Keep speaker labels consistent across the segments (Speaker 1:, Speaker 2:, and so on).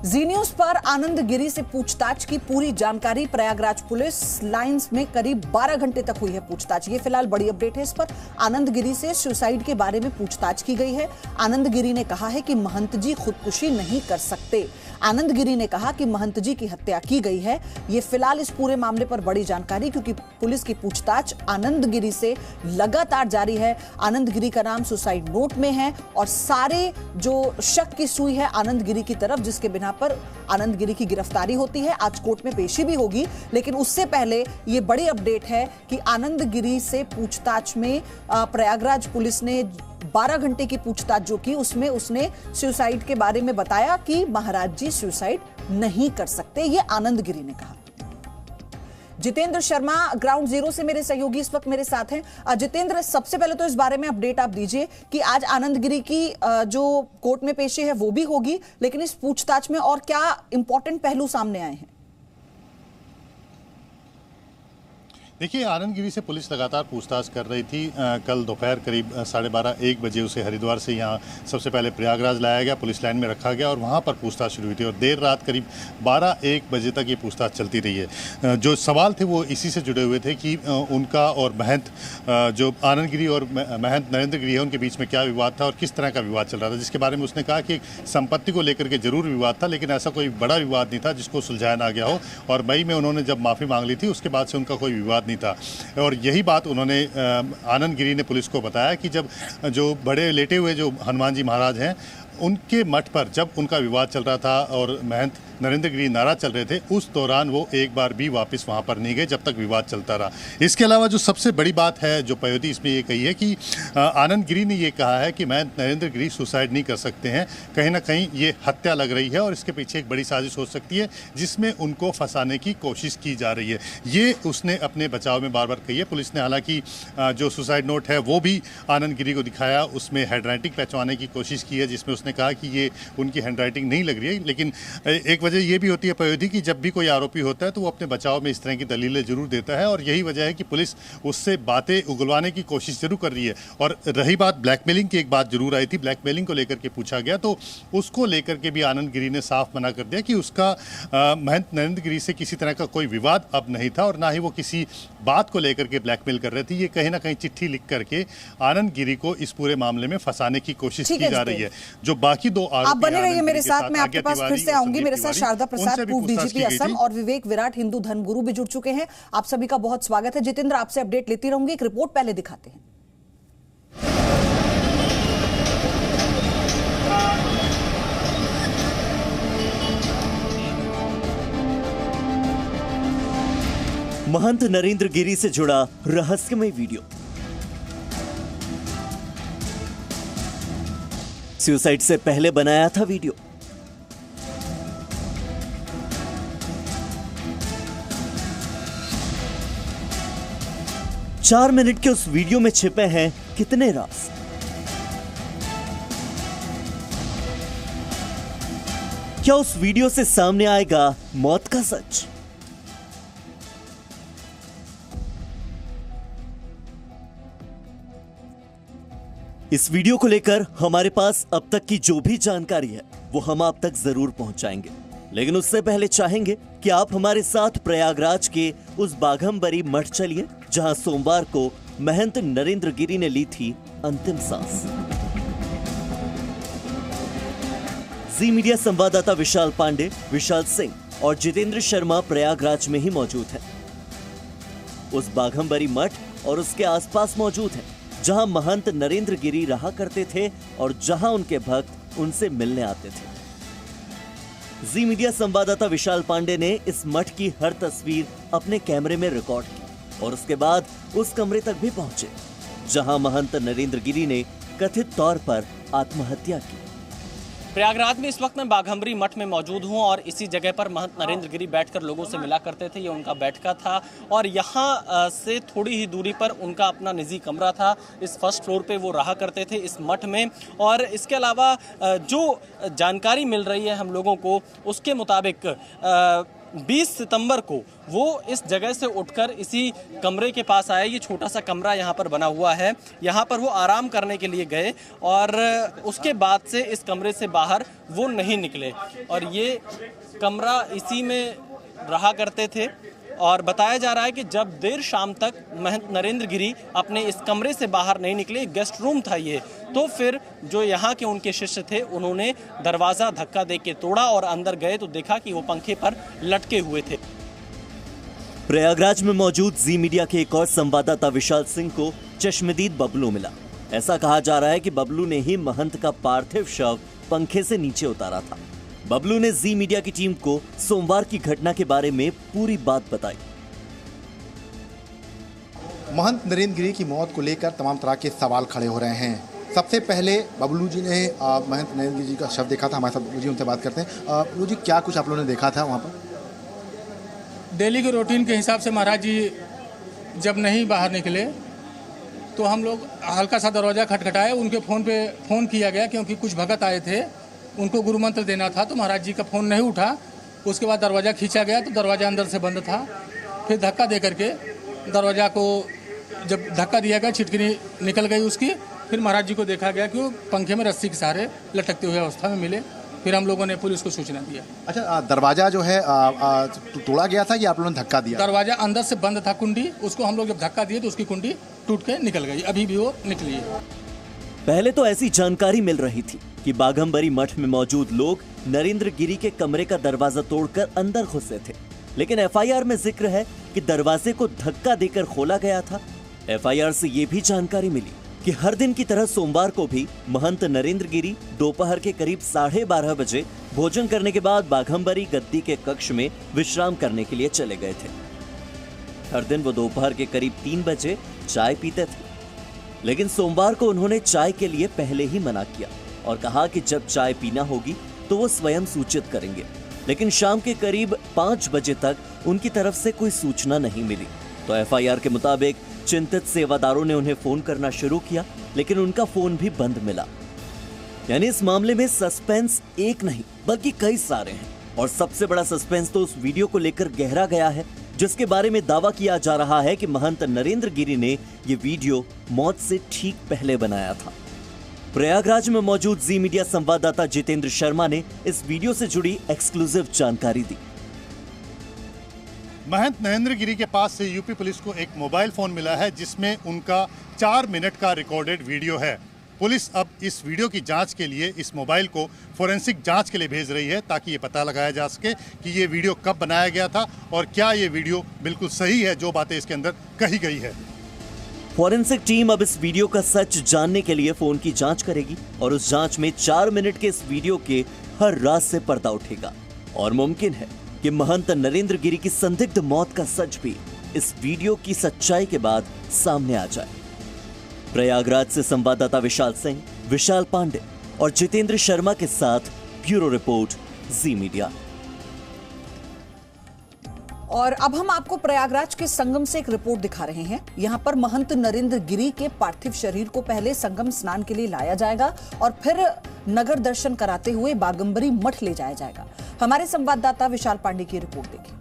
Speaker 1: जी news पर आनंद गिरी से पूछताछ की पूरी जानकारी। प्रयागराज पुलिस लाइंस में करीब 12 घंटे तक हुई है पूछताछ। ये फिलहाल बड़ी अपडेट है। इस पर आनंद गिरी से सुसाइड के बारे में पूछताछ की गई है। आनंद गिरी ने कहा है कि महंत जी खुदकुशी नहीं कर सकते। आनंद गिरी ने कहा कि महंत जी की हत्या की गई है। ये फिलहाल इस पूरे मामले पर बड़ी जानकारी, क्योंकि पुलिस की पूछताछ आनंद गिरी से लगातार जारी है। आनंद गिरी का नाम सुसाइड नोट में है और सारे जो शक की सुई है आनंद गिरी की तरफ, जिसके बिना पर आनंद गिरी की गिरफ्तारी होती है। आज कोर्ट में पेशी भी होगी, लेकिन उससे पहले ये बड़ी अपडेट है कि आनंद गिरी से पूछताछ में प्रयागराज पुलिस ने 12 घंटे की पूछताछ जो की, उसमें उसने सुसाइड के बारे में बताया कि महाराज जी सुसाइड नहीं कर सकते, ये आनंद गिरी ने कहा। जितेंद्र शर्मा ग्राउंड जीरो से मेरे सहयोगी इस वक्त मेरे साथ हैं। जितेंद्र, सबसे पहले तो इस बारे में अपडेट आप दीजिए कि आज आनंद गिरी की जो कोर्ट में पेशी है वो भी होगी, लेकिन इस पूछताछ में और क्या इंपॉर्टेंट पहलू सामने आए हैं?
Speaker 2: देखिए, आनंद गिरी से पुलिस लगातार पूछताछ कर रही थी। कल दोपहर करीब 12:30-1 बजे उसे हरिद्वार से यहाँ सबसे पहले प्रयागराज लाया गया, पुलिस लाइन में रखा गया और वहाँ पर पूछताछ शुरू हुई थी और देर रात करीब 12-1 बजे तक ये पूछताछ चलती रही है। जो सवाल थे वो इसी से जुड़े हुए थे कि उनका और महंत जो आनंद गिरी और महंत नरेंद्र गिरी है उनके बीच में क्या विवाद था और किस तरह का विवाद चल रहा था, जिसके बारे में उसने कहा कि संपत्ति को लेकर के जरूर विवाद था, लेकिन ऐसा कोई बड़ा विवाद नहीं था जिसको सुलझाया ना गया हो। और मई में उन्होंने जब माफ़ी मांग ली थी उसके बाद से उनका कोई विवाद नहीं था। और यही बात उन्होंने आनंद गिरी ने पुलिस को बताया कि जब जो बड़े लेटे हुए जो हनुमान जी महाराज हैं उनके मठ पर जब उनका विवाद चल रहा था और महंत नरेंद्र गिरी नाराज चल रहे थे, उस दौरान वो एक बार भी वापस वहां पर नहीं गए जब तक विवाद चलता रहा। इसके अलावा जो सबसे बड़ी बात है जो पयोधी इसमें ये कही है कि आनंद गिरी ने ये कहा है कि महंत नरेंद्र गिरी सुसाइड नहीं कर सकते हैं, कहीं ना कहीं ये हत्या लग रही है और इसके पीछे एक बड़ी साजिश हो सकती है जिसमें उनको फंसाने की कोशिश की जा रही है। ये उसने अपने बचाव में बार बार कही है। पुलिस ने हालांकि जो सुसाइड नोट है वो भी आनंद गिरी को दिखाया, उसमें हैंडराइटिंग पहचानने की कोशिश की है जिसमें उसने कहा कि ये उनकी हैंडराइटिंग नहीं लग रही है। लेकिन एक वजह ये भी होती है पयोधी कि जब भी कोई आरोपी होता है तो वो अपने बचाव में इस तरह की दलीलें जरूर देता है और यही वजह है कि पुलिस उससे बातें उगलवाने की कोशिश जरूर कर रही है। और रही बात ब्लैकमेलिंग की, एक बात जरूर आई थी, ब्लैकमेलिंग को लेकर के पूछा गया तो उसको लेकर के भी आनंद गिरी ने साफ मना कर दिया कि उसका महंत नरेंद्र गिरी से किसी तरह का कोई विवाद अब नहीं था और ना ही वो किसी बात को लेकर के ब्लैकमेल कर रहे थे। ये कहीं ना कहीं चिट्ठी लिख करके आनंद गिरी को इस पूरे मामले में फंसाने की कोशिश की जा रही है। जो बाकी दो
Speaker 1: आप बने रहिए मेरे साथ, मैं आपके पास फिर से आऊंगी। मेरे साथ शारदा प्रसाद, पूर्व डीजीपी असम, और विवेक विराट, हिंदू धर्मगुरु भी जुड़ चुके हैं। आप सभी का बहुत स्वागत है। जितेंद्र, आपसे अपडेट लेती रहूंगी। एक रिपोर्ट पहले दिखाते हैं।
Speaker 3: महंत नरेंद्र गिरी से जुड़ा रहस्यमय वीडियो। सुसाइड से पहले बनाया था वीडियो। चार मिनट के उस वीडियो में छिपे हैं कितने राज। क्या उस वीडियो से सामने आएगा मौत का सच? इस वीडियो को लेकर हमारे पास अब तक की जो भी जानकारी है वो हम आप तक जरूर पहुंचाएंगे, लेकिन उससे पहले चाहेंगे कि आप हमारे साथ प्रयागराज के उस बाघंबरी मठ चलिए जहां सोमवार को महंत नरेंद्र गिरी ने ली थी अंतिम सांस। जी मीडिया संवाददाता विशाल पांडे, विशाल सिंह और जितेंद्र शर्मा प्रयागराज में ही मौजूद हैं। उस बाघंबरी मठ और उसके आसपास मौजूद हैं जहां महंत नरेंद्र गिरी रहा करते थे और जहां उनके भक्त उनसे मिलने आते थे। जी मीडिया संवाददाता विशाल पांडे ने इस मठ की हर तस्वीर अपने कैमरे में रिकॉर्ड की और उसके बाद उस कमरे तक भी पहुंचे जहां महंत नरेंद्र गिरी ने कथित तौर पर आत्महत्या की।
Speaker 4: प्रयागराज में इस वक्त मैं बाघंबरी मठ में मौजूद हूं और इसी जगह पर महंत नरेंद्र गिरी बैठकर लोगों से मिला करते थे। ये उनका बैठका था और यहाँ से थोड़ी ही दूरी पर उनका अपना निजी कमरा था। इस फर्स्ट फ्लोर पे वो रहा करते थे इस मठ में। और इसके अलावा जो जानकारी मिल रही है हम लोगों को उसके मुताबिक 20 सितंबर को वो इस जगह से उठकर इसी कमरे के पास आए। ये छोटा सा कमरा यहाँ पर बना हुआ है, यहाँ पर वो आराम करने के लिए गए और उसके बाद से इस कमरे से बाहर वो नहीं निकले और ये कमरा इसी में रहा करते थे। और बताया जा रहा है कि जब देर शाम तक महंत नरेंद्र गिरी अपने इस कमरे से बाहर नहीं निकले, गेस्ट रूम था ये, तो फिर जो यहाँ के उनके शिष्य थे उन्होंने दरवाज़ा धक्का दे के तोड़ा और अंदर गए तो देखा कि वो पंखे पर लटके हुए थे।
Speaker 3: प्रयागराज में मौजूद जी मीडिया के एक और संवाददाता विशाल सिंह को चश्मदीद बबलू मिला। ऐसा कहा जा रहा है कि बबलू ने ही महंत का पार्थिव शव पंखे से नीचे उतारा था। बबलू ने जी मीडिया की टीम को सोमवार की घटना के बारे में पूरी बात बताई।
Speaker 5: महंत नरेंद्र गिरी की मौत को लेकर तमाम तरह के सवाल खड़े हो रहे हैं। सबसे पहले बबलू जी ने महंत नरेंद्र गिरी जी का शव देखा था। हमारे साथ बबलू जी, उनसे बात करते हैं। बबलू जी, क्या कुछ आप लोगों ने देखा था वहाँ पर?
Speaker 6: डेली के रूटीन के हिसाब से महाराज जी जब नहीं बाहर निकले तो हम लोग हल्का सा दरवाज़ा खटखटाए। उनके फ़ोन पे फ़ोन किया गया क्योंकि कुछ भगत आए थे, उनको गुरु मंत्र देना था, तो महाराज जी का फ़ोन नहीं उठा। उसके बाद दरवाज़ा खींचा गया तो दरवाज़ा अंदर से बंद था। फिर धक्का दे करके दरवाज़ा को जब धक्का दिया गया, छिटकनी निकल गई उसकी। फिर महाराज जी को देखा गया कि वो पंखे में रस्सी के सहारे लटकते हुए अवस्था में मिले। फिर हम लोगों ने पुलिस को सूचना दिया।
Speaker 5: अच्छा, दरवाज़ा जो है तोड़ा गया था या आप लोगों ने धक्का दिया?
Speaker 6: दरवाज़ा अंदर से बंद था, कुंडी, उसको हम लोग जब धक्का दिए तो उसकी कुंडी टूट के निकल गई। अभी भी वो निकली है।
Speaker 3: पहले तो ऐसी जानकारी मिल रही थी कि बाघंबरी मठ में मौजूद लोग नरेंद्र गिरी के कमरे का दरवाजा तोड़कर अंदर घुसे थे, लेकिन एफआईआर में जिक्र है कि दरवाजे को धक्का देकर खोला गया था। एफआईआर से ये भी जानकारी मिली कि हर दिन की तरह सोमवार को भी महंत नरेंद्र गिरी दोपहर के करीब 12:30 बजे भोजन करने के बाद बाघंबरी गद्दी के कक्ष में विश्राम करने के लिए चले गए थे। हर दिन वो दोपहर के करीब 3 बजे चाय पीते थे, लेकिन सोमवार को उन्होंने चाय के लिए पहले ही मना किया और कहा कि जब चाय पीना होगी तो वो स्वयं सूचित करेंगे। लेकिन शाम के करीब 5 बजे तक उनकी तरफ से कोई सूचना नहीं मिली, तो एफआईआर के मुताबिक चिंतित सेवादारों ने उन्हें फोन करना शुरू किया, लेकिन उनका फोन भी बंद मिला। यानी इस मामले में सस्पेंस एक नहीं बल्कि कई सारे हैं और सबसे बड़ा सस्पेंस तो उस वीडियो को लेकर गहरा गया है जिसके बारे में दावा किया जा रहा है कि महंत नरेंद्र गिरी ने ये वीडियो मौत से ठीक पहले बनाया था। प्रयागराज में मौजूद जी मीडिया संवाददाता जितेंद्र शर्मा ने इस वीडियो से जुड़ी एक्सक्लूसिव जानकारी दी।
Speaker 2: महंत नरेंद्र गिरी के पास से यूपी पुलिस को एक मोबाइल फोन मिला है जिसमें उनका 4 मिनट का रिकॉर्डेड वीडियो है। पुलिस अब इस वीडियो की जांच के लिए इस मोबाइल को फोरेंसिक जांच के लिए भेज रही है ताकि ये पता लगाया जा सके कि ये वीडियो कब बनाया गया था और क्या ये वीडियो बिल्कुल सही है जो बातें इसके अंदर कही गई है।
Speaker 3: फोरेंसिक टीम अब इस वीडियो का सच जानने के लिए फोन की जांच करेगी और उस जांच में 4 मिनट के इस वीडियो के हर राज से पर्दा उठेगा और मुमकिन है कि महंत नरेंद्र गिरी की संदिग्ध मौत का सच भी इस वीडियो की सच्चाई के बाद सामने आ जाए। प्रयागराज से संवाददाता विशाल सिंह, विशाल पांडे और जितेंद्र शर्मा के साथ ब्यूरो रिपोर्ट, जी मीडिया।
Speaker 1: और अब हम आपको प्रयागराज के संगम से एक रिपोर्ट दिखा रहे हैं। यहां पर महंत नरेंद्र गिरी के पार्थिव शरीर को पहले संगम स्नान के लिए लाया जाएगा और फिर नगर दर्शन कराते हुए बाघंबरी मठ ले जाया जाएगा। हमारे संवाददाता विशाल पांडे की रिपोर्ट देखिए।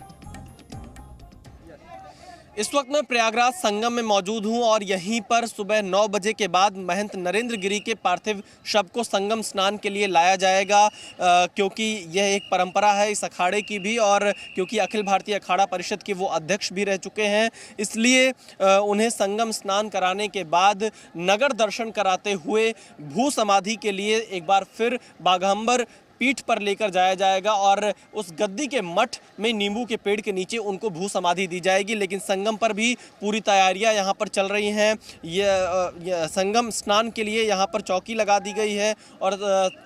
Speaker 4: इस वक्त मैं प्रयागराज संगम में मौजूद हूं और यहीं पर सुबह 9 बजे के बाद महंत नरेंद्र गिरी के पार्थिव शव को संगम स्नान के लिए लाया जाएगा, क्योंकि यह एक परंपरा है इस अखाड़े की भी और क्योंकि अखिल भारतीय अखाड़ा परिषद के वो अध्यक्ष भी रह चुके हैं, इसलिए उन्हें संगम स्नान कराने के बाद नगर दर्शन कराते हुए भू समाधि के लिए एक बार फिर बाघंबर पीठ पर लेकर जाया जाएगा और उस गद्दी के मठ में नींबू के पेड़ के नीचे उनको भू समाधि दी जाएगी। लेकिन संगम पर भी पूरी तैयारियां यहां पर चल रही हैं। ये संगम स्नान के लिए यहां पर चौकी लगा दी गई है और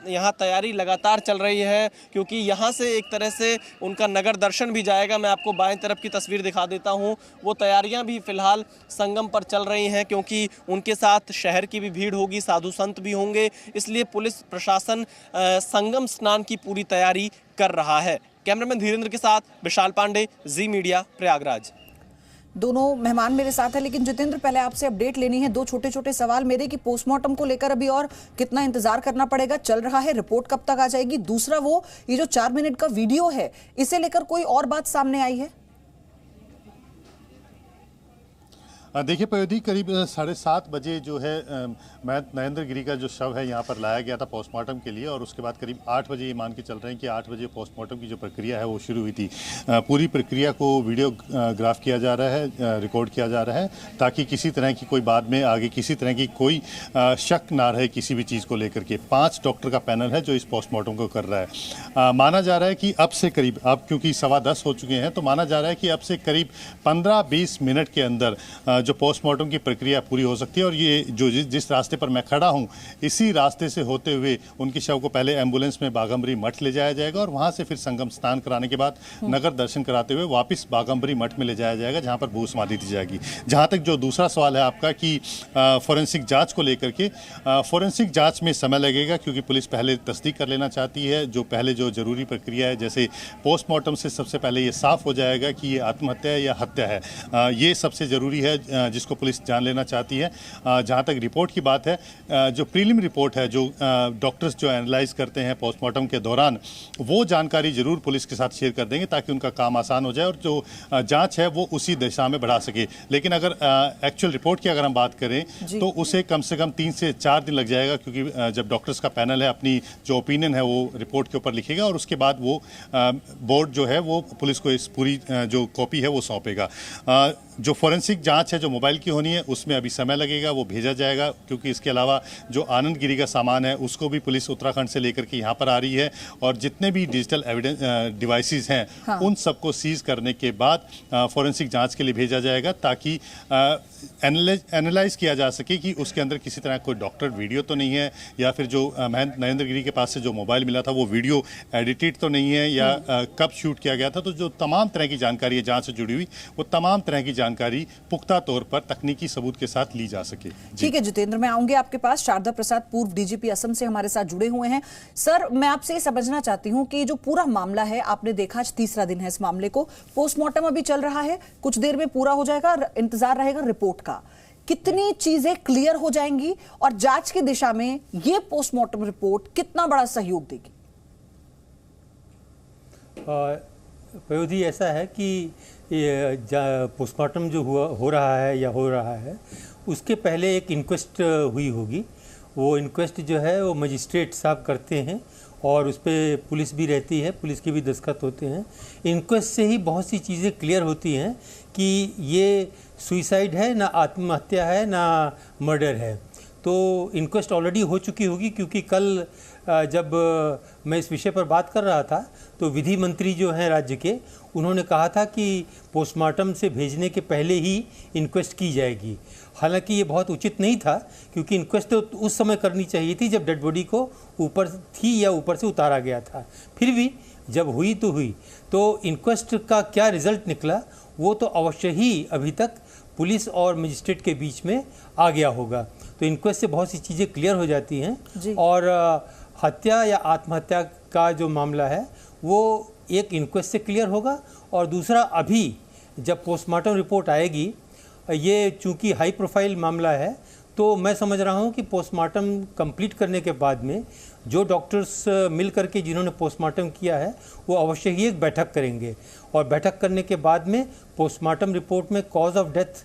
Speaker 4: यहां तैयारी लगातार चल रही है, क्योंकि यहां से एक तरह से उनका नगर दर्शन भी जाएगा। मैं आपको बाएं तरफ की तस्वीर दिखा देता हूं, वो तैयारियां भी फिलहाल संगम पर चल रही हैं, क्योंकि उनके साथ शहर की भी भीड़ होगी, साधु संत भी होंगे, इसलिए पुलिस प्रशासन संगम स्नान की पूरी तैयारी कर रहा है। कैमरामैन धीरेंद्र के साथ विशाल पांडे, जी मीडिया, प्रयागराज।
Speaker 1: दोनों मेहमान मेरे साथ है, लेकिन जितेंद्र पहले आपसे अपडेट लेनी है। दो छोटे छोटे सवाल मेरे कि पोस्टमार्टम को लेकर अभी और कितना इंतजार करना पड़ेगा, चल रहा है, रिपोर्ट कब तक आ जाएगी? दूसरा वो ये जो 4 मिनट का वीडियो है, इसे लेकर कोई और बात सामने आई है?
Speaker 2: देखिए पयोधी, करीब 7:30 बजे जो है नरेंद्र गिरी का जो शव है यहाँ पर लाया गया था पोस्टमार्टम के लिए, और उसके बाद करीब 8 बजे ये मान के चल रहे हैं कि 8 बजे पोस्टमार्टम की जो प्रक्रिया है वो शुरू हुई थी। पूरी प्रक्रिया को वीडियोग्राफ किया जा रहा है, रिकॉर्ड किया जा रहा है, ताकि किसी तरह की कोई बाद में आगे किसी तरह की कोई शक ना रहे किसी भी चीज़ को लेकर के। 5 डॉक्टर का पैनल है जो इस पोस्टमार्टम को कर रहा है। माना जा रहा है कि अब से करीब, अब क्योंकि 10:15 हो चुके हैं, तो माना जा रहा है कि अब से करीब 15-20 मिनट के अंदर जो पोस्टमार्टम की प्रक्रिया पूरी हो सकती है। और ये जो जिस रास्ते पर मैं खड़ा हूं, इसी रास्ते से होते हुए उनके शव को पहले एम्बुलेंस में बाघंबरी मठ ले जाया जाएगा, और वहां से फिर संगम स्नान कराने के बाद नगर दर्शन कराते हुए वापस बाघंबरी मठ में ले जाया जाएगा, जहां पर भू समाधि दी जाएगी। जहां तक जो दूसरा सवाल है आपका कि फॉरेंसिक जांच को लेकर के, फॉरेंसिक जांच में समय लगेगा, क्योंकि पुलिस पहले तस्दीक कर लेना चाहती है। जो पहले जो जरूरी प्रक्रिया है, जैसे पोस्टमार्टम से सबसे पहले ये साफ हो जाएगा कि ये आत्महत्या है या हत्या है, ये सबसे ज़रूरी है जिसको पुलिस जान लेना चाहती है। जहाँ तक रिपोर्ट की बात है, जो प्रीलिम रिपोर्ट है, जो डॉक्टर्स जो एनालाइज करते हैं पोस्टमार्टम के दौरान, वो जानकारी जरूर पुलिस के साथ शेयर कर देंगे, ताकि उनका काम आसान हो जाए और जो जांच है वो उसी दिशा में बढ़ा सके। लेकिन अगर एक्चुअल रिपोर्ट की अगर हम बात करें, तो उसे कम से कम 3 से 4 दिन लग जाएगा, क्योंकि जब डॉक्टर्स का पैनल है अपनी जो ओपिनियन है वो रिपोर्ट के ऊपर लिखेगा, और उसके बाद वो बोर्ड जो है वो पुलिस को इस पूरी जो कॉपी है वो सौंपेगा। जो फॉरेंसिक जांच है जो मोबाइल की होनी है, उसमें अभी समय लगेगा, वो भेजा जाएगा, क्योंकि इसके अलावा जो आनंद गिरी का सामान है उसको भी पुलिस उत्तराखंड से लेकर के यहाँ पर आ रही है, और जितने भी डिजिटल एविडेंस डिवाइसेस हैं उन सबको सीज करने के बाद फॉरेंसिक जांच के लिए भेजा जाएगा, ताकि एनालाइज किया जा सके कि उसके अंदर किसी तरह कोई डॉक्टर वीडियो तो नहीं है, या फिर जो नरेंद्र गिरी के पास से जो मोबाइल मिला था वो वीडियो एडिटेड तो नहीं है, या कब शूट किया गया था। तो जो तमाम तरह की जानकारी है जांच से जुड़ी हुई, वो तमाम तरह की जानकारी पुख्ता तौर पर तकनीकी सबूत के साथ ली जा सके।
Speaker 1: ठीक है जितेंद्र, मैं आऊंगी आपके पास। शारदा प्रसाद, पूर्व डीजीपी असम से हमारे साथ जुड़े हुए हैं। सर, मैं आपसे समझना चाहती हूं कि जो पूरा मामला है, आपने देखा आज तीसरा दिन है इस मामले को, पोस्टमार्टम अभी चल रहा है, कुछ देर में पूरा हो जाएगा, इंतजार रहेगा रिपोर्ट का। कितनी चीजें क्लियर हो जाएंगी और जांच की दिशा में ये पोस्टमार्टम रिपोर्ट कितना बड़ा सहयोग देगी?
Speaker 7: पयोधी, ऐसा है कि पोस्टमार्टम जो हो रहा है या हो रहा है, उसके पहले एक इंक्वेस्ट हुई होगी। वो इंक्वेस्ट जो है वो मजिस्ट्रेट साहब करते हैं, और उस पर पुलिस भी रहती है, पुलिस के भी दस्तखत होते हैं। इंक्वेस्ट से ही बहुत सी चीज़ें क्लियर होती हैं कि ये सुइसाइड है, ना आत्महत्या है, ना मर्डर है। तो इंक्वेस्ट ऑलरेडी हो चुकी होगी, क्योंकि कल जब मैं इस विषय पर बात कर रहा था, तो विधि मंत्री जो हैं राज्य के, उन्होंने कहा था कि पोस्टमार्टम से भेजने के पहले ही इंक्वेस्ट की जाएगी। हालांकि ये बहुत उचित नहीं था, क्योंकि इंक्वेस्ट तो उस समय करनी चाहिए थी जब डेड बॉडी को ऊपर थी या ऊपर से उतारा गया था। फिर भी जब हुई तो हुई। तो इंक्वेस्ट का क्या रिजल्ट निकला, वो तो अवश्य ही अभी तक पुलिस और मजिस्ट्रेट के बीच में आ गया होगा। तो इंक्वेस्ट से बहुत सी चीज़ें क्लियर हो जाती हैं, और हत्या या आत्महत्या का जो मामला है वो एक इंक्वेस्ट से क्लियर होगा। और दूसरा, अभी जब पोस्टमार्टम रिपोर्ट आएगी, ये चूँकि हाई प्रोफाइल मामला है, तो मैं समझ रहा हूँ कि पोस्टमार्टम कंप्लीट करने के बाद में जो डॉक्टर्स मिल करके जिन्होंने पोस्टमार्टम किया है, वो अवश्य ही एक बैठक करेंगे, और बैठक करने के बाद में पोस्टमार्टम रिपोर्ट में कॉज ऑफ डेथ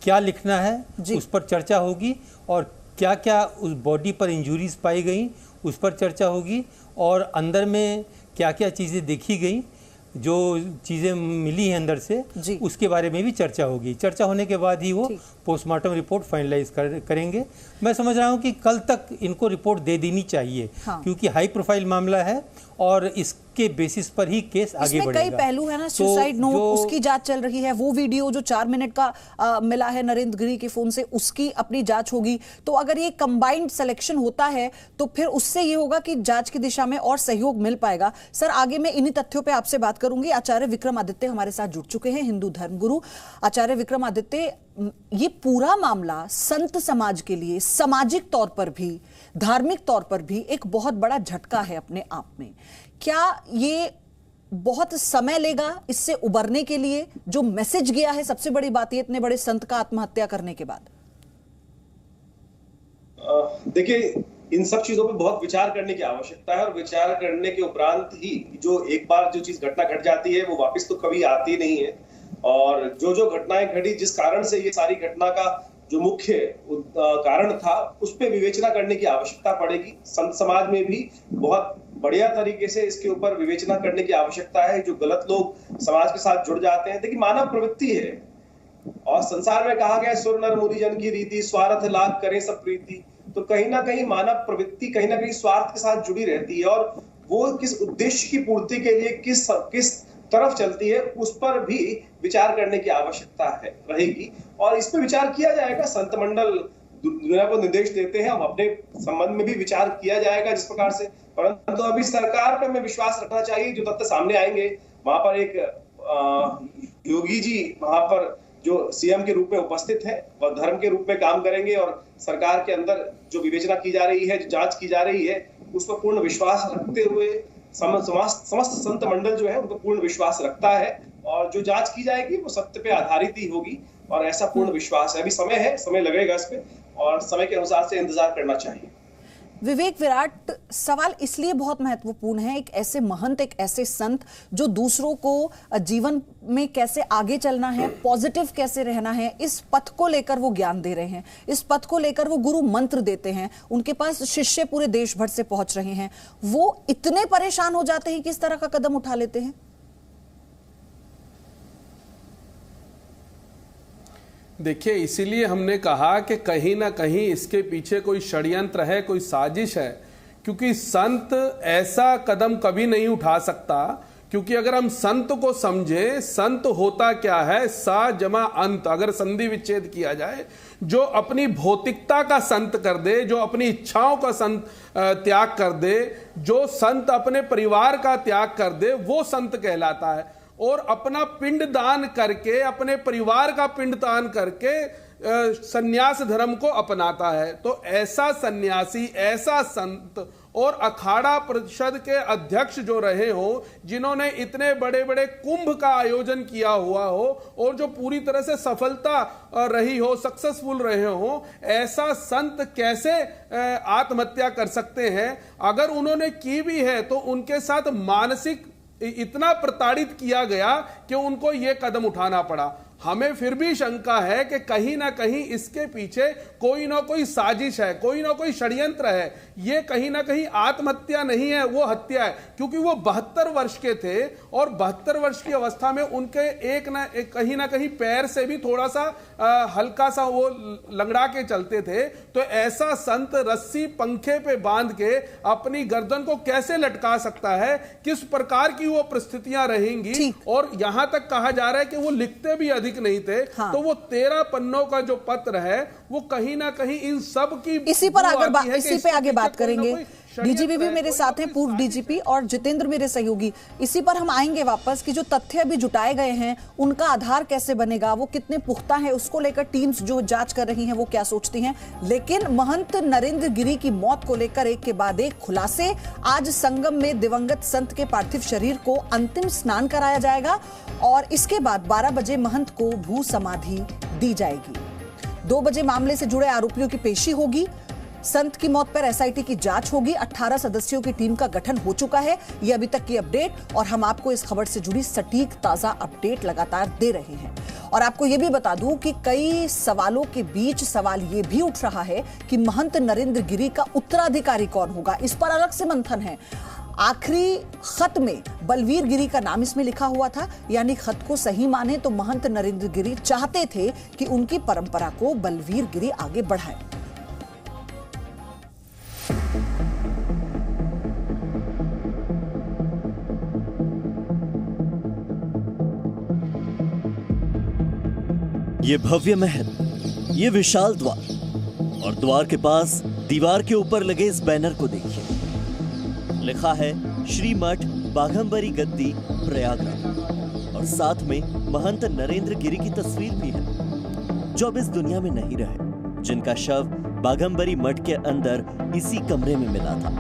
Speaker 7: क्या लिखना है उस पर चर्चा होगी, और क्या क्या उस बॉडी पर इंजरीज पाई गई उस पर चर्चा होगी, और अंदर में क्या क्या चीज़ें देखी गई, जो चीज़ें मिली हैं अंदर से, उसके बारे में भी चर्चा होगी। चर्चा होने के बाद ही वो पोस्टमार्टम रिपोर्ट फाइनलाइज करेंगे। मैं समझ रहा हूँ कि कल तक इनको रिपोर्ट दे देनी चाहिए, क्योंकि हाई प्रोफाइल मामला है, और इसके बेसिस पर ही केस आगे बढ़ेगा।
Speaker 1: कई पहलू है ना, सुसाइड नोट उसकी जांच चल रही है, वो वीडियो जो 4 मिनट का मिला है नरेंद्र गिरी के फोन से, उसकी अपनी जांच होगी। तो अगर ये कंबाइंड सिलेक्शन होता है, तो फिर उससे ये होगा कि जांच की दिशा में और सहयोग मिल पाएगा। सर, आगे मैं इन्हीं तथ्यों पे आपसे बात करूंगी। आचार्य विक्रमादित्य हमारे साथ जुड़ चुके हैं, हिंदू धर्मगुरु। आचार्य विक्रमादित्य, ये पूरा मामला संत समाज के लिए सामाजिक तौर पर भी, धार्मिक तौर पर भी एक बहुत बड़ा झटका है अपने आप में। क्या ये बहुत समय लेगा इससे उबरने के लिए? जो मैसेज गया है, सबसे बड़ी बात ये, इतने बड़े संत का आत्महत्या करने के बाद।
Speaker 8: देखिए, इन सब चीजों पे बहुत विचार करने की आवश्यकता है और विचार करने के उपरांत ही जो एक बार जो चीज घटना घट जाती है वो वापस तो कभी आती नहीं है। और जो घटनाएं घटी, जिस कारण से ये सारी घटना का जो मुख्य कारण था, उस पर विवेचना करने की आवश्यकता पड़ेगी। संत समाज में भी बहुत बढ़िया तरीके से इसके ऊपर विवेचना करने की आवश्यकता है। जो गलत लोग समाज के साथ जुड़ जाते हैं, देखिए मानव प्रवृत्ति है और संसार में कहा गया सुर नर मुनि जन की रीति, स्वार्थ लाभ करें सब प्रीति। तो कहीं ना कहीं मानव प्रवृत्ति कहीं ना कहीं स्वार्थ के साथ जुड़ी रहती है और वो किस उद्देश्य की पूर्ति के लिए किस तरफ चलती है, उस पर भी विचार करने की आवश्यकता है रहेगी और इस पर विचार किया जाएगा। संत मंडल दुनिया को निर्देश देते हैं, हम अपने संबंध में भी विचार किया जाएगा जिस प्रकार से। परंतु अभी सरकार पर हमें विश्वास रखना चाहिए। जो तथ्य सामने आएंगे, वहां पर एक योगी जी वहां पर जो सीएम के रूप में उपस्थित है और धर्म के रूप में काम करेंगे और सरकार के अंदर जो विवेचना की जा रही है, जो जांच की जा रही है, उस पर पूर्ण विश्वास रखते हुए समस्त संत मंडल जो है उनको पूर्ण विश्वास रखता है और जो जांच की जाएगी वो सत्य पे आधारित ही होगी और ऐसा पूर्ण विश्वास है। अभी समय है, समय लगेगा इस पे और समय के अनुसार से इंतजार करना चाहिए।
Speaker 1: विवेक विराट, सवाल इसलिए बहुत महत्वपूर्ण है, एक ऐसे महंत, एक ऐसे संत जो दूसरों को जीवन में कैसे आगे चलना है, पॉजिटिव कैसे रहना है, इस पथ को लेकर वो ज्ञान दे रहे हैं, इस पथ को लेकर वो गुरु मंत्र देते हैं, उनके पास शिष्य पूरे देश भर से पहुंच रहे हैं। वो इतने परेशान हो जाते हैं कि इस तरह का कदम उठा लेते हैं।
Speaker 9: देखिए, इसीलिए हमने कहा कि कहीं ना कहीं इसके पीछे कोई षड्यंत्र है, कोई साजिश है, क्योंकि संत ऐसा कदम कभी नहीं उठा सकता। क्योंकि अगर हम संत को समझें, संत होता क्या है, सा जमा अंत, अगर संधि विच्छेद किया जाए, जो अपनी भौतिकता का संत कर दे, जो अपनी इच्छाओं का संत त्याग कर दे, जो संत अपने परिवार का त्याग कर दे, वो संत कहलाता है। और अपना पिंड दान करके, अपने परिवार का पिंड दान करके सन्यास धर्म को अपनाता है। तो ऐसा सन्यासी, ऐसा संत और अखाड़ा परिषद के अध्यक्ष जो रहे हो, जिन्होंने इतने बड़े बड़े कुंभ का आयोजन किया हुआ हो और जो पूरी तरह से सफलता रही हो, सक्सेसफुल रहे हो, ऐसा संत कैसे आत्महत्या कर सकते हैं? अगर उन्होंने की भी है तो उनके साथ मानसिक इतना प्रताड़ित किया गया कि उनको यह कदम उठाना पड़ा। हमें फिर भी शंका है कि कहीं ना कहीं इसके पीछे कोई ना कोई साजिश है, कोई ना कोई षड्यंत्र है। ये कहीं ना कहीं आत्महत्या नहीं है, वो हत्या है। क्योंकि वो 72 वर्ष के थे और 72 वर्ष की अवस्था में उनके कहीं ना कहीं पैर से भी थोड़ा सा हल्का सा वो लंगड़ा के चलते थे। तो ऐसा संत रस्सी पंखे पे बांध के अपनी गर्दन को कैसे लटका सकता है? किस प्रकार की वो परिस्थितियां रहेंगी? और यहां तक कहा जा रहा है कि वो लिखते भी अधिक नहीं थे। हाँ। तो वो 13 पन्नों का जो पत्र है वो कहीं ना कहीं इन सब की
Speaker 1: इसी पे आगे बात करेंगे। डीजीपी भी मेरे साथ हैं, पूर्व डीजीपी, और जितेंद्र मेरे सहयोगी। इसी पर हम आएंगे वापस कि जो तथ्य अभी जुटाए गए हैं उनका आधार कैसे बनेगा, वो कितने पुख्ता है, उसको लेकर टीम्स जो जांच कर रही हैं वो क्या सोचती हैं। लेकिन महंत नरेंद्र गिरी की मौत को लेकर एक के बाद एक खुलासे। आज संगम में दिवंगत संत के पार्थिव शरीर को अंतिम स्नान कराया जाएगा और इसके बाद 12 बजे महंत को भू समाधि दी जाएगी। 2 बजे मामले से जुड़े आरोपियों की पेशी होगी। संत की मौत पर एसआईटी की जांच होगी। 18 सदस्यों की टीम का गठन हो चुका है। ये अभी तक की अपडेट, और हम आपको इस खबर से जुड़ी सटीक ताजा अपडेट लगातार दे रहे हैं। और आपको ये भी बता दूं कि कई सवालों के बीच सवाल ये भी उठ रहा है कि महंत नरेंद्र गिरी का उत्तराधिकारी कौन होगा। इस पर अलग से मंथन है। आखिरी खत में बलवीर गिरी का नाम इसमें लिखा हुआ था, यानी खत को सही माने तो महंत नरेंद्र गिरी चाहते थे कि उनकी परंपरा को बलवीर गिरी आगे बढ़ाए।
Speaker 3: ये भव्य महल, ये विशाल द्वार, और द्वार के पास दीवार के ऊपर लगे इस बैनर को देखिए। लिखा है श्री मठ बाघंबरी गद्दी प्रयागराज, और साथ में महंत नरेंद्र गिरी की तस्वीर भी है, जो अब इस दुनिया में नहीं रहे, जिनका शव बाघंबरी मठ के अंदर इसी कमरे में मिला था।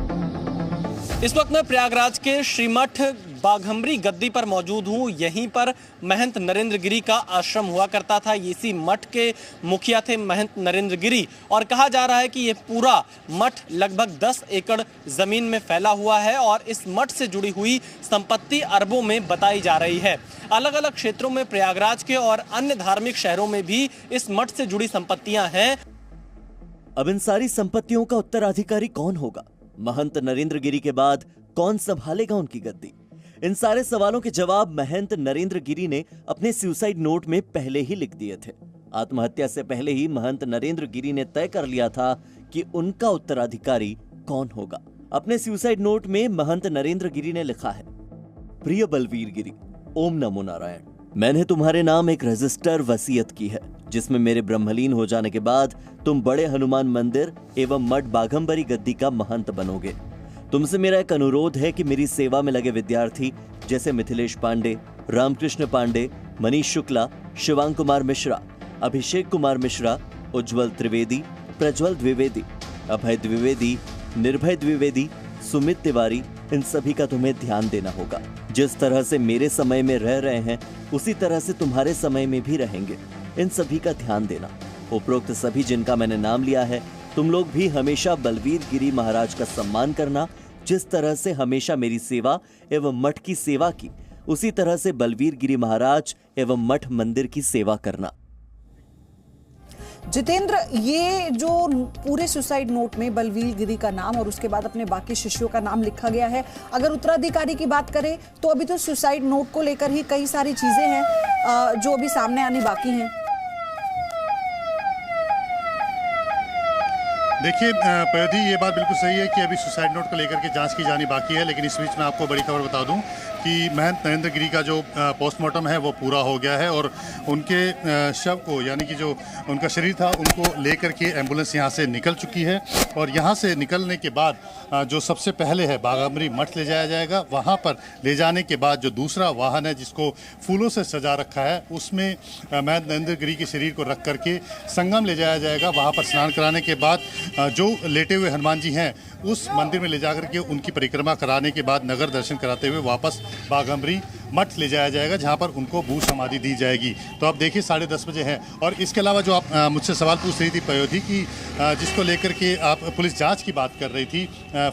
Speaker 4: इस वक्त मैं प्रयागराज के श्रीमठ बाघंबरी गद्दी पर मौजूद हूं। यहीं पर महंत नरेंद्र गिरी का आश्रम हुआ करता था। इसी मठ के मुखिया थे महंत नरेंद्र गिरी और कहा जा रहा है कि ये पूरा मठ लगभग 10 एकड़ जमीन में फैला हुआ है और इस मठ से जुड़ी हुई संपत्ति अरबों में बताई जा रही है। अलग अलग क्षेत्रों में प्रयागराज के और अन्य धार्मिक शहरों में भी इस मठ से जुड़ी संपत्तियां हैं।
Speaker 3: अब इन सारी संपत्तियों का उत्तराधिकारी कौन होगा? महंत नरेंद्र गिरी के बाद कौन संभालेगा उनकी गद्दी? इन सारे सवालों के जवाब महंत नरेंद्र गिरी ने अपने सुसाइड नोट में पहले ही लिख दिए थे। आत्महत्या से पहले ही महंत नरेंद्र गिरी ने तय कर लिया था कि उनका उत्तराधिकारी कौन होगा। अपने सुसाइड नोट में महंत नरेंद्र गिरी ने लिखा है, प्रिय बलवीर गिरी, ओम नमो नारायण, मैंने तुम्हारे नाम एक रजिस्टर वसीयत की है जिसमें मेरे ब्रह्मलीन हो जाने के बाद तुम बड़े हनुमान मंदिर एवं मठ बाघंबरी गद्दी का महंत बनोगे। तुमसे मेरा एक अनुरोध है कि मेरी सेवा में लगे विद्यार्थी जैसे मिथिलेश पांडे, रामकृष्ण पांडे, मनीष शुक्ला, शिवांग कुमार मिश्रा, अभिषेक कुमार मिश्रा, उज्जवल त्रिवेदी, प्रज्वल द्विवेदी, अभय द्विवेदी, निर्भय द्विवेदी, सुमित तिवारी, इन सभी का तुम्हें ध्यान देना होगा। जिस तरह से मेरे समय में रह रहे हैं उसी तरह से तुम्हारे समय में भी रहेंगे। इन सभी का ध्यान देना। उपरोक्त सभी जिनका मैंने नाम लिया है, तुम लोग भी हमेशा बलवीर गिरी महाराज का सम्मान करना। जिस तरह से हमेशा मेरी सेवा एवं मठ की सेवा की, उसी तरह से बलवीर गिरी महाराज एवं मठ मंदिर की सेवा करना।
Speaker 1: जितेंद्र, ये जो पूरे सुसाइड नोट में बलवीर गिरी का नाम और उसके बाद अपने बाकी शिष्यों का नाम लिखा गया है, अगर उत्तराधिकारी की बात करें तो अभी तो सुसाइड नोट को लेकर ही कई सारी चीजें हैं जो अभी सामने आनी बाकी हैं।
Speaker 2: देखिए पयोधी, ये बात बिल्कुल सही है कि अभी सुसाइड नोट को लेकर के जांच की जानी बाकी है, लेकिन इस बीच में आपको बड़ी खबर बता दूं कि महंत नरेंद्र गिरी का जो पोस्टमार्टम है वो पूरा हो गया है और उनके शव को, यानी कि जो उनका शरीर था, उनको लेकर के एम्बुलेंस यहाँ से निकल चुकी है और यहाँ से निकलने के बाद जो सबसे पहले है बाघंबरी मठ ले जाया जाएगा। वहाँ पर ले जाने के बाद जो दूसरा वाहन है जिसको फूलों से सजा रखा है, उसमें महंत नरेंद्र गिरी के शरीर को रख करके संगम ले जाया जाएगा। वहाँ पर स्नान कराने के बाद जो लेटे हुए हनुमान जी हैं उस मंदिर में ले जाकर के उनकी परिक्रमा कराने के बाद नगर दर्शन कराते हुए वापस बाघंबरी मठ ले जाया जाएगा, जहां पर उनको भू समाधि दी जाएगी। तो आप देखिए 10:30 बजे हैं। और इसके अलावा जो आप मुझसे सवाल पूछ रही थी पयोधी की, जिसको लेकर के आप पुलिस जांच की बात कर रही थी,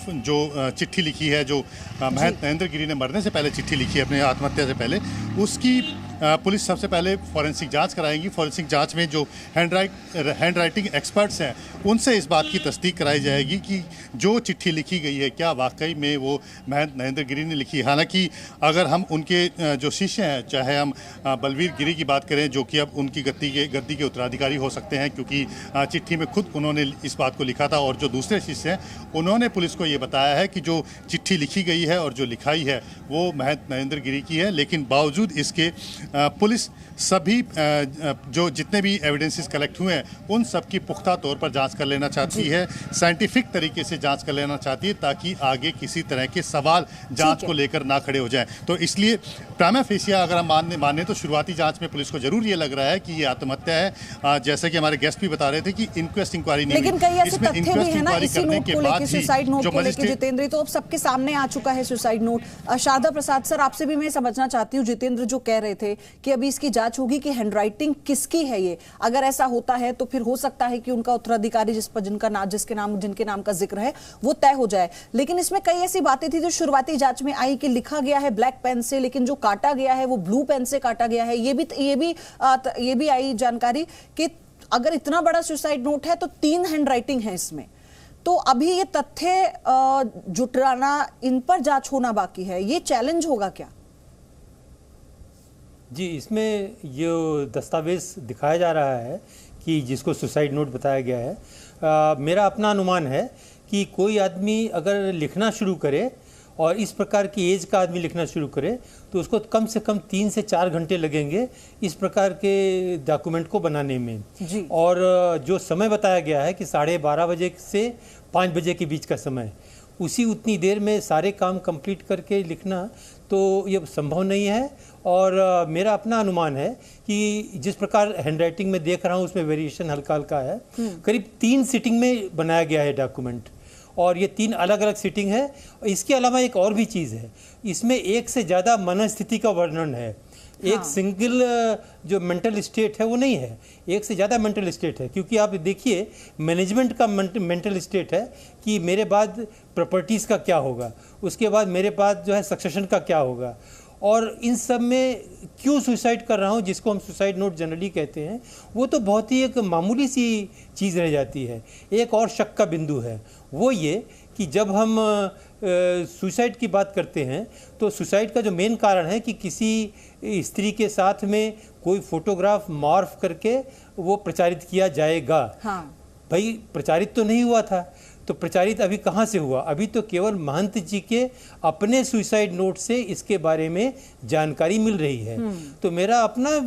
Speaker 2: जो चिट्ठी लिखी है, जो महंत नरेंद्र गिरी ने मरने से पहले चिट्ठी लिखी है अपने आत्महत्या से पहले, उसकी पुलिस सबसे पहले फॉरेंसिक जांच कराएगी। फॉरेंसिक जांच में जो हैंड राइटिंग एक्सपर्ट्स हैं उनसे इस बात की तस्दीक कराई जाएगी कि जो चिट्ठी लिखी गई है क्या वाकई में वो महंत नरेंद्र गिरी ने लिखी। हालांकि अगर हम उनके जो शिष्य हैं, चाहे हम बलवीर गिरी की बात करें जो कि अब उनकी गद्दी के उत्तराधिकारी हो सकते हैं, क्योंकि चिट्ठी में खुद उन्होंने इस बात को लिखा था, और जो दूसरे शिष्य हैं उन्होंने पुलिस को ये बताया है कि जो चिट्ठी लिखी गई है और जो लिखाई है वो महंत नरेंद्र गिरी की है। लेकिन बावजूद इसके पुलिस सभी जो जितने भी एविडेंसेस कलेक्ट हुए हैं उन सब की पुख्ता तौर पर जांच कर लेना चाहती है, साइंटिफिक तरीके से जांच कर लेना चाहती है, ताकि आगे किसी तरह के सवाल जांच को लेकर ना खड़े हो जाएं। तो इसलिए प्राइमा फेसिया अगर हम माने तो शुरुआती जांच में पुलिस को जरूर ये लग रहा है कि ये आत्महत्या है। जैसे कि हमारे गेस्ट भी बता रहे थे कि इंक्वेस्ट इंक्वायरी नहीं,
Speaker 1: लेकिन कई ऐसे तथ्य भी है ना इसी नोट को लेकर, सुसाइड नोट को लेकर जितेंद्र, तो अब सबके सामने आ चुका है सुसाइड नोट। शारदा प्रसाद सर, आपसे भी मैं समझना चाहती हूँ, जितेंद्र जो कह रहे थे कि अभी इसकी जांच होगी कि हैंडराइटिंग किसकी है ये, अगर ऐसा होता है तो फिर हो सकता है कि उनका उत्तराधिकारी जिनके नाम का जिक्र है वो तय हो जाए। लेकिन इसमें कई ऐसी बातें थी जो शुरुआती जांच में आई कि लिखा गया है ब्लैक पेन से, लेकिन जो काटा गया है वो ब्लू पेन से काटा गया है। ये भी आई जानकारी कि अगर इतना बड़ा सुसाइड नोट है तो 3 हैंडराइटिंग है इसमें। तो अभी ये तथ्य जुटाना, इन पर जांच होना बाकी है, ये चैलेंज होगा क्या?
Speaker 7: जी, इसमें जो दस्तावेज दिखाया जा रहा है कि जिसको सुसाइड नोट बताया गया है, मेरा अपना अनुमान है कि कोई आदमी अगर लिखना शुरू करे और इस प्रकार की एज का आदमी लिखना शुरू करे तो उसको कम से कम 3 से 4 घंटे लगेंगे इस प्रकार के डॉक्यूमेंट को बनाने में जी। और जो समय बताया गया है कि 12:30 बजे से 5 बजे के बीच का समय, उतनी देर में सारे काम कंप्लीट करके लिखना तो ये संभव नहीं है। और मेरा अपना अनुमान है कि जिस प्रकार हैंडराइटिंग में देख रहा हूँ उसमें वेरिएशन हल्का हल्का है, करीब 3 सिटिंग में बनाया गया है डॉक्यूमेंट। और ये 3 अलग अलग सिटिंग है। इसके अलावा एक और भी चीज़ है, इसमें एक से ज़्यादा मनस्थिति का वर्णन है। एक सिंगल जो मेंटल स्टेट है वो नहीं है, एक से ज़्यादा मेंटल स्टेट है। क्योंकि आप देखिए मैनेजमेंट का मेंटल स्टेट है कि मेरे बाद प्रॉपर्टीज़ का क्या होगा, उसके बाद मेरे बाद जो है सक्सेशन का क्या होगा, और इन सब में क्यों सुसाइड कर रहा हूँ, जिसको हम सुसाइड नोट जनरली कहते हैं, वो तो बहुत ही एक मामूली सी चीज़ रह जाती है। एक और शक का बिंदु है, वो ये कि जब हम सुसाइड की बात करते हैं तो सुसाइड का जो मेन कारण है कि किसी स्त्री के साथ में कोई फोटोग्राफ मॉर्फ करके वो प्रचारित किया जाएगा। भाई प्रचारित तो नहीं हुआ था, तो प्रचारित अभी कहाँ से हुआ? अभी तो केवल महंत जी के अपने सुसाइड नोट से इसके बारे में जानकारी मिल रही है। तो मेरा अपना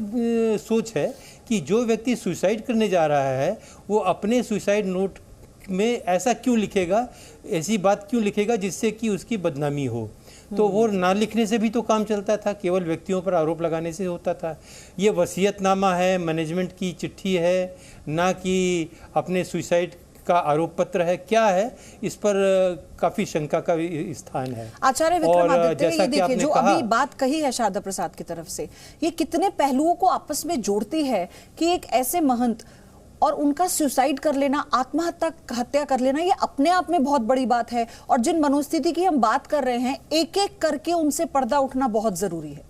Speaker 7: सोच है कि जो व्यक्ति सुसाइड करने जा रहा है वो अपने सुसाइड नोट में ऐसा क्यों लिखेगा, ऐसी बात क्यों लिखेगा जिससे कि उसकी बदनामी हो। तो वो ना लिखने से भी तो काम चलता था, केवल व्यक्तियों पर आरोप लगाने से होता था। ये वसीयतनामा है, मैनेजमेंट की चिट्ठी है, ना कि अपने सुसाइड का आरोप पत्र है, क्या है, इस पर काफी शंका का स्थान है।
Speaker 1: आचार्य विक्रमादित्य, ये देखिए जो अभी बात कही है शारदा प्रसाद की तरफ से, ये कितने पहलुओं को आपस में जोड़ती है कि एक ऐसे महंत और उनका सुसाइड कर लेना, हत्या कर लेना, ये अपने आप में बहुत बड़ी बात है। और जिन मनोस्थिति की हम बात कर रहे हैं, एक एक करके उनसे पर्दा उठना बहुत जरूरी है।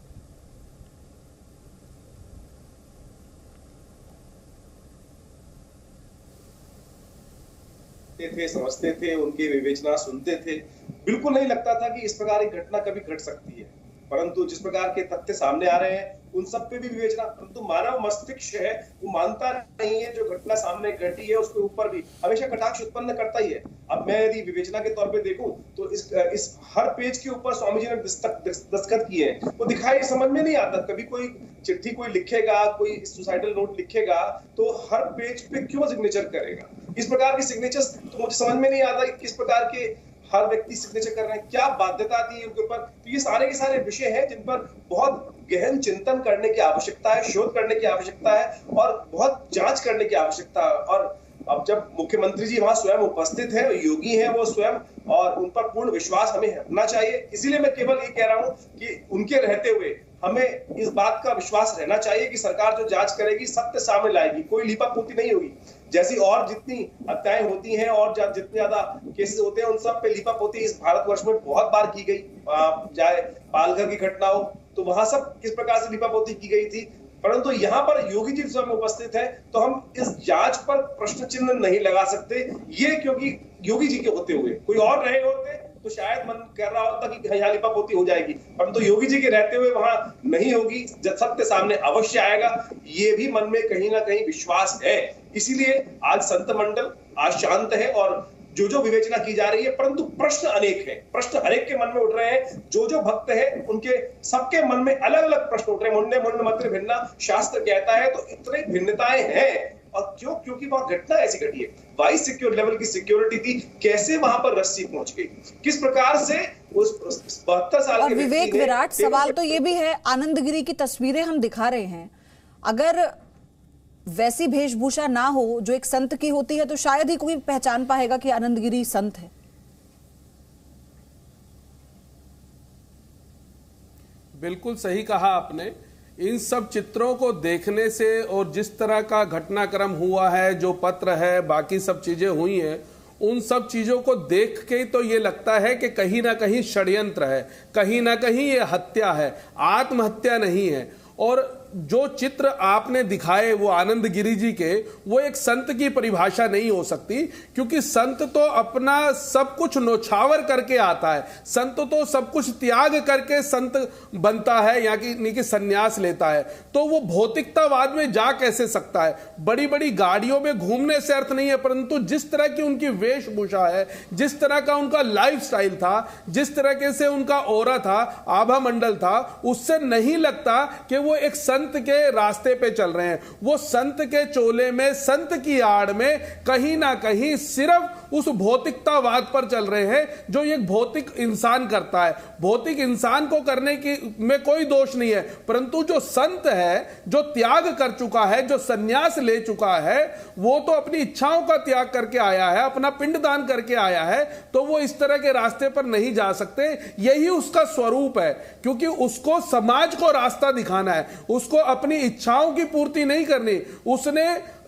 Speaker 8: थे, समझते थे, उनकी विवेचना सुनते थे। बिल्कुल नहीं लगता था कि इस प्रकार की घटना कभी घट सकती है, परंतु जिस प्रकार के तथ्य सामने आ रहे हैं उन सब पे भी विवेचना, परंतु मानव मस्तिष्क है वो मानता नहीं है। जो घटना सामने घटी है उसके ऊपर भी हमेशा कटाक्ष उत्पन्न करता ही है। अब मैं यदि विवेचना के तौर पे देखूं तो इस हर पेज के ऊपर स्वामी जी ने दस्तखत किए हैं, वो दिखाई समझ में नहीं आता। कभी कोई चिट्ठी कोई लिखेगा, कोई सुसाइडल नोट लिखेगा तो हर पेज पे क्यों सिग्नेचर करेगा? इस प्रकार के सिग्नेचर्स तो मुझे समझ में नहीं आता किस प्रकार के हर व्यक्ति सिग्नेचर कर रहे हैं, क्या बाध्यता थी उनके ऊपर। तो ये सारे के सारे विषय हैं जिन पर बहुत गहन चिंतन करने की आवश्यकता है, शोध करने की आवश्यकता है और बहुत जांच करने की आवश्यकता है। और अब जब मुख्यमंत्री जी वहां स्वयं उपस्थित है, योगी हैं वो स्वयं, और उन पर पूर्ण विश्वास हमें रखना चाहिए। इसीलिए मैं केवल ये कह रहा हूं कि उनके रहते हुए हमें इस बात का विश्वास रहना चाहिए कि सरकार जो जांच करेगी सत्य सामने लाएगी, कोई लीपापोती नहीं होगी। जैसी और जितनी हत्याएं होती हैं और जितने ज्यादा केसेस होते हैं उन सब पे लीपापोती इस भारतवर्ष में बहुत बार की गई। चाहे पालघर की घटना हो तो वहां सब किस प्रकार से लीपापोती की गई थी, परंतु यहाँ पर योगी जी स्वयं उपस्थित है तो हम इस जांच पर प्रश्न चिन्ह नहीं लगा सकते। ये क्योंकि योगी जी के होते हुए कोई और रहे होते तो शायद मन कर रहा होता कि यहाँ लिपापोती हो जाएगी, परंतु योगी जी के रहते हुए वहां नहीं होगी। जब सत्य सामने अवश्य आएगा, ये भी मन में कहीं ना कहीं विश्वास है। इसीलिए आज संत मंडल आज शांत है और जो विवेचना की जा रही है, परंतु प्रश्न अनेक है, प्रश्न हरेक के मन में उठ रहे हैं। जो भक्त है उनके सबके मन में अलग अलग प्रश्न उठ रहे हैं। मुंडे मुंड मत्र भिन्ना शास्त्र कहता है, तो इतनी भिन्नताएं हैं। और क्यों? क्योंकि वहां घटना ऐसी घटी है। वाइस सिक्योर लेवल की सिक्योरिटी थी, कैसे वहां पर रस्सी पहुंच गई, किस प्रकार से उस 72 साल
Speaker 1: और विवेक विराट सवाल तो ये भी है, आनंदगिरी की तस्वीरें हम दिखा रहे हैं, अगर वैसी वेशभूषा ना हो जो एक संत की होती है तो शायद ही कोई पहचान पाएगा कि आनंदगिरी संत है।
Speaker 9: बिल्कुल सही कहा आपने। इन सब चित्रों को देखने से और जिस तरह का घटनाक्रम हुआ है, जो पत्र है, बाकी सब चीजें हुई हैं, उन सब चीजों को देख के तो ये लगता है कि कहीं ना कहीं षड्यंत्र है, कहीं ना कहीं ये हत्या है, आत्महत्या नहीं है। और जो चित्र आपने दिखाए वो आनंदगिरी जी के, वो एक संत की परिभाषा नहीं हो सकती, क्योंकि संत तो अपना सब कुछ नौछावर करके आता है। संत तो सब कुछ त्याग करके संत बनता है, यानी कि संन्यास लेता है। तो वो भौतिकतावाद में जा कैसे सकता है? बड़ी बड़ी गाड़ियों में घूमने से अर्थ नहीं है, परंतु जिस तरह की उनकी वेशभूषा है, जिस तरह का उनका लाइफस्टाइल था, जिस तरीके से उनका ओरा था, आभा मंडल था, उससे नहीं लगता कि वो एक संत के रास्ते पे चल रहे हैं। वो संत के चोले में, संत की आड़ में कहीं ना कहीं सिर्फ उस भौतिकतावाद पर चल रहे हैं जो एक भौतिक इंसान करता है। भौतिक इंसान को करने की में कोई दोष नहीं है, परंतु जो संत है, जो त्याग कर चुका है, जो संन्यास ले चुका है, वो तो अपनी इच्छाओं का त्याग करके आया है, अपना पिंडदान करके आया है, तो वो इस तरह के रास्ते पर नहीं जा सकते। यही उसका स्वरूप है, क्योंकि उसको समाज को रास्ता दिखाना है, उसको अपनी इच्छाओं की पूर्ति नहीं करनी। उसने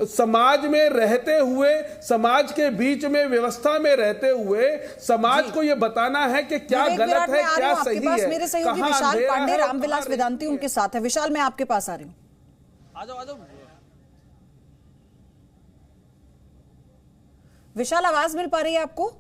Speaker 9: समाज में रहते हुए, समाज के बीच में व्यवस्था में रहते हुए समाज को यह बताना है कि क्या गलत है, क्या सही है।
Speaker 1: मेरे सहयोगी विशाल पांडे, रामविलास वेदांती उनके साथ है। विशाल, मैं आपके पास आ रही हूँ।
Speaker 4: आ जाओ।
Speaker 1: विशाल, आवाज मिल पा रही है आपको?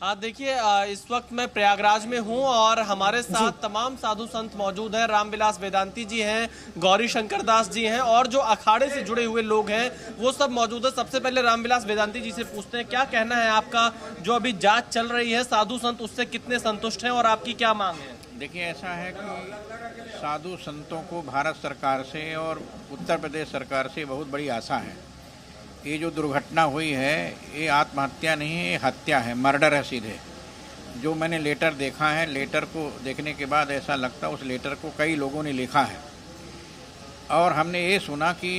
Speaker 4: हाँ, देखिए, इस वक्त मैं प्रयागराज में हूँ और हमारे साथ तमाम साधु संत मौजूद हैं। रामविलास वेदांती जी हैं, गौरी शंकर दास जी हैं और जो अखाड़े से जुड़े हुए लोग हैं वो सब मौजूद है। सबसे पहले रामविलास वेदांती जी से पूछते हैं, क्या कहना है आपका, जो अभी जांच चल रही है, साधु संत उससे कितने संतुष्ट हैं और आपकी क्या मांग है?
Speaker 10: देखिए, ऐसा है कि साधु संतों को भारत सरकार से और उत्तर प्रदेश सरकार से बहुत बड़ी आशा है। ये जो दुर्घटना हुई है ये आत्महत्या नहीं है, ये हत्या है, मर्डर है सीधे। जो मैंने लेटर देखा है, लेटर को देखने के बाद ऐसा लगता है उस लेटर को कई लोगों ने लिखा है। और हमने ये सुना कि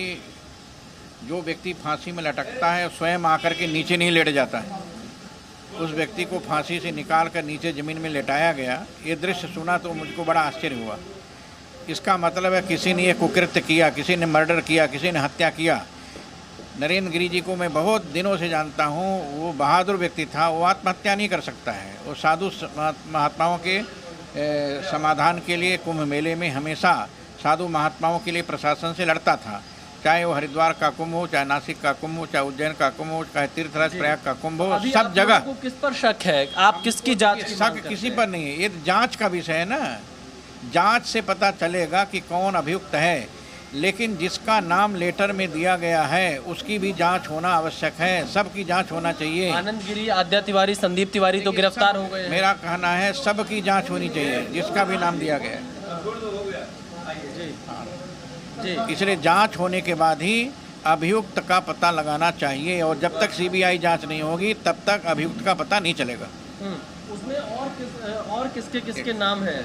Speaker 10: जो व्यक्ति फांसी में लटकता है स्वयं आकर के नीचे नहीं लेट जाता है, उस व्यक्ति को फांसी से निकाल कर नीचे ज़मीन में लेटाया गया। ये दृश्य सुना तो मुझको बड़ा आश्चर्य हुआ। इसका मतलब है किसी ने ये कुकृत्य किया, किसी ने मर्डर किया, किसी ने हत्या किया। नरेंद्र गिरी जी को मैं बहुत दिनों से जानता हूँ, वो बहादुर व्यक्ति था, वो आत्महत्या नहीं कर सकता है। वो साधु महात्माओं के समाधान के लिए कुंभ मेले में हमेशा साधु महात्माओं के लिए प्रशासन से लड़ता था, चाहे वो हरिद्वार का कुंभ हो, चाहे नासिक का कुंभ हो, चाहे उज्जैन का कुंभ हो, चाहे तीर्थराज प्रयाग का कुंभ हो, सब जगह।
Speaker 4: को किस पर शक है? आप किसकी जांच?
Speaker 10: शक किसी पर नहीं है, ये जांच का विषय है ना। जांच से पता चलेगा कि कौन अभियुक्त है, लेकिन जिसका नाम लेटर में दिया गया है उसकी भी जांच होना आवश्यक है, सबकी जांच होना चाहिए।
Speaker 4: आनंद गिरी, आद्या तिवारी, संदीप तिवारी तो गिरफ्तार हो गए।
Speaker 10: मेरा कहना है सबकी जांच होनी चाहिए जिसका भी नाम दिया गया है। इसलिए जांच होने के बाद ही अभियुक्त का पता लगाना चाहिए, और जब तक सीबीआई जांच नहीं होगी तब तक अभियुक्त का पता नहीं चलेगा।
Speaker 4: उसमें और किसके नाम है?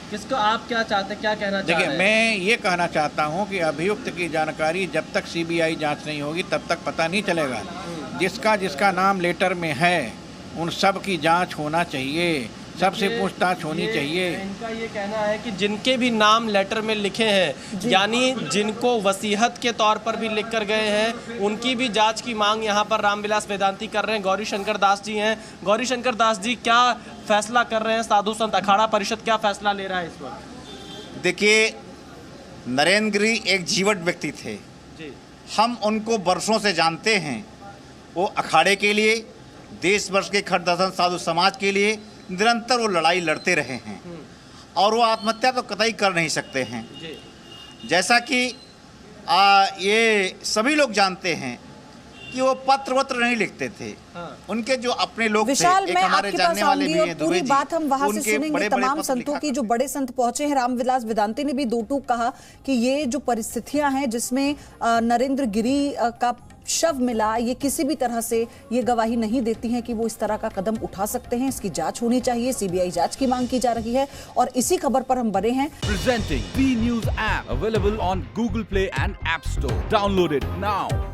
Speaker 4: किसको आप क्या चाहते, क्या कहना चाहते हैं?
Speaker 10: देखिए, मैं ये कहना चाहता हूँ कि अभियुक्त की जानकारी जब तक सीबीआई जांच नहीं होगी तब तक पता नहीं चलेगा। जिसका नाम लेटर में है उन सब की जांच होना चाहिए, सबसे पूछताछ होनी चाहिए।
Speaker 4: इनका ये कहना है कि जिनके भी नाम लेटर में लिखे हैं, यानी जिनको वसीहत के तौर पर भी लिख कर गए हैं, उनकी भी जांच की मांग यहाँ पर रामविलास वेदांती कर रहे हैं। गौरी शंकर दास जी हैं। गौरी शंकर दास जी, क्या फैसला कर रहे हैं साधु संत अखाड़ा परिषद, क्या फैसला ले रहा है इस वक्त?
Speaker 11: देखिए, नरेंद्र गिरी एक जीवट व्यक्ति थे जी। हम उनको वर्षों से जानते हैं। वो अखाड़े के लिए, देश वर्ष के खट दर्शन साधु समाज के लिए निरंतर वो लड़ाई लड़ते रहे हैं, और वो आत्महत्या तो कतई कर नहीं सकते हैं। जैसा कि ये सभी लोग जानते हैं कि वो पत्र वत्र नहीं लिखते थे। उनके जो अपने लोग
Speaker 1: विशाल,
Speaker 11: थे,
Speaker 1: मैं
Speaker 11: हमारे
Speaker 1: आपके पास
Speaker 11: जानने वाले भी
Speaker 1: आऊंगी
Speaker 11: हैं,
Speaker 1: और पूरी बात हम वहां से सुनेंगे।
Speaker 11: बड़े
Speaker 1: तमाम संतों की, जो बड़े संत पहुंचे हैं। रामविलास वेदांती ने भी दो टूक कहा कि ये जो परिस्थितियां हैं जिसमें नरेंद्र गिरी का शव मिला, ये किसी भी तरह से ये गवाही नहीं देती हैं कि वो इस तरह का कदम उठा सकते हैं। इसकी जांच होनी चाहिए, सीबीआई जांच की मांग की जा रही है, और इसी खबर पर हम बने हैं।
Speaker 12: Presenting B News app available on Google Play and App Store. Download it now.